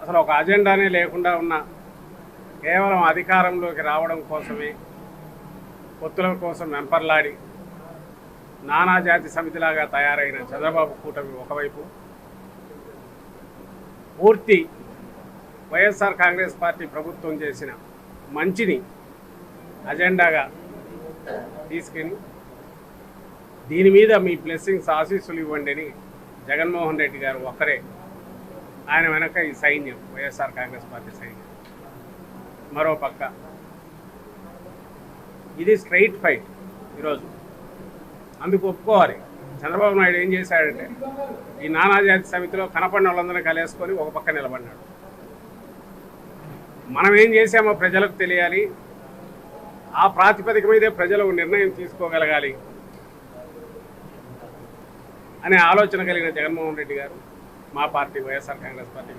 అసలు ఒక అజెండానే లేకుండా ఉన్న కేవలం అధికారంలోకి రావడం కోసమే పొత్తుల కోసం వెంపర్లాడి నానాజాతి సమితిలాగా తయారైన చంద్రబాబు కూటమి ఒకవైపు, పూర్తి వైఎస్ఆర్ కాంగ్రెస్ పార్టీ ప్రభుత్వం చేసిన మంచిని అజెండాగా తీసుకుని దీని మీద మీ బ్లెస్సింగ్స్ ఆశీస్సులు ఇవ్వండి అని జగన్మోహన్ రెడ్డి గారు ఒక్కరే, ఆయన వెనక ఈ సైన్యం, వైఎస్ఆర్ కాంగ్రెస్ పార్టీ సైన్యం. మరో పక్క ఇది స్ట్రైట్ ఫైట్ ఈరోజు, అందుకు ఒప్పుకోవాలి. చంద్రబాబు నాయుడు ఏం చేశాడంటే ఈ నానాజాతి సమితిలో కనపడిన వాళ్ళందరినీ కలిసుకొని ఒక పక్క నిలబడినాడు. మనం ఏం చేసామో ప్రజలకు తెలియాలి, ఆ ప్రాతిపదిక మీదే ప్రజలు నిర్ణయం తీసుకోగలగాలి అనే ఆలోచన కలిగిన జగన్మోహన్ రెడ్డి గారు మా పార్టీ వైఎస్ఆర్ కాంగ్రెస్ పార్టీ